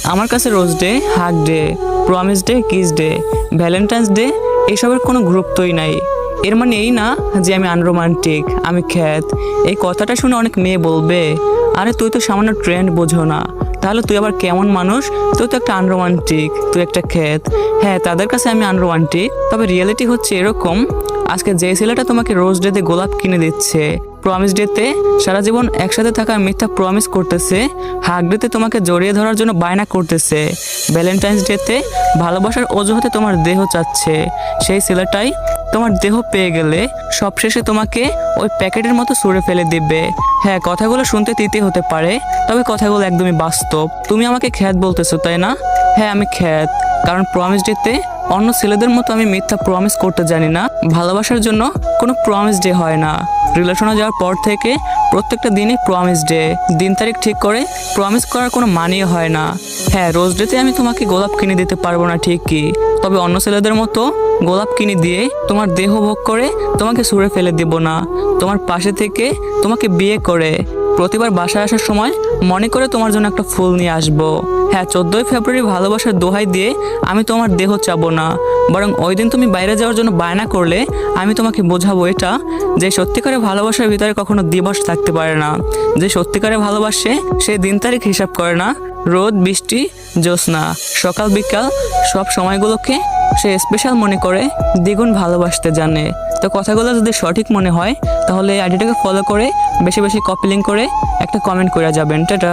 আমার কাছে rose day, hug day, promise day, kiss day, Valentine's day এসবের কোনো গুরুত্বই নাই। এর মানে এই না যে আমি আনরোমান্টিক, আমি খ্যাত। এই কথাটা শুনে অনেক মেয়ে বলবে, আরে তুই তো সামান্য ট্রেন্ড বোঝো না, তাহলে তুই আবার কেমন মানুষ? তুই তো একটা আনরোমান্টিক, তুই একটা খ্যাত। হ্যাঁ, তাদের কাছে আমি আনরোমান্টিক, তবে রিয়েলিটি হচ্ছে এরকম, আজকে যে ছেলেটা তোমাকে রোজ ডেতে গোলাপ কিনে দিচ্ছে, প্রমিস ডেতে সারা জীবন একসাথে থাকার মিথ্যা প্রমিস করতেছে, হাগ ডেতে তোমাকে জড়িয়ে ধরার জন্য বায়না করতেছে, ভ্যালেন্টাইন্স ডেতে ভালোবাসার অজুহাতে তোমার দেহ চাচ্ছে, সেই ছেলেটাই তোমার দেহ পেয়ে গেলে সবশেষে তোমাকে ওই প্যাকেটের মতো ছুঁড়ে ফেলে দিবে। হ্যাঁ, কথাগুলো শুনতে তিতে হতে পারে, তবে কথাগুলো একদমই বাস্তব। তুমি আমাকে খ্যাত বলতেছো, তাই না? হ্যাঁ, আমি খ্যাত, কারণ প্রমিস ডেতে অন্য ছেলেদের মতো আমি মিথ্যা প্রমিস করতে জানি না। ভালোবাসার জন্য কোনো প্রমিস ডে হয় না। রিলেশনে যাওয়ার পর থেকে প্রত্যেকটা দিনই প্রমিস ডে। দিন তারিখ ঠিক করে প্রমিস করার কোনো মানেই হয় না। হ্যাঁ, রোজ ডেতে আমি তোমাকে গোলাপ কিনে দিতে পারবো না ঠিকই, তবে অন্য ছেলেদের মতো গোলাপ কিনে দিয়ে তোমার দেহ ভোগ করে তোমাকে ছুঁড়ে ফেলে দেব না। তোমার পাশে থেকে তোমাকে বিয়ে করে প্রতিবার বাসায় আসার সময় মনে করে তোমার জন্য একটা ফুল নিয়ে আসবো। হ্যাঁ, 14ই ফেব্রুয়ারি ভালোবাসার দোহাই দিয়ে আমি তোমার দেহ চাবো না, বরং ওই দিন তুমি বাইরে যাওয়ার জন্য বায়না করলে আমি তোমাকে বোঝাবো এটা, যে সত্যিকারের ভালোবাসার ভিতরে কখনো দিবস থাকতে পারে না। যে সত্যিকারে ভালোবাসে সে দিন তারিখ হিসাব করে না, রোদ বৃষ্টি জ্যোৎস্না সকাল বিকাল সব সময়গুলোকে সে স্পেশাল মনে করে, দ্বিগুণ ভালোবাসতে জানে। তো কথাগুলো যদি সঠিক মনে হয় তাহলে এই আইডিটাকে ফলো করে বেশি বেশি কপি লিঙ্ক করে একটা কমেন্ট করে যাবেন। টাটা।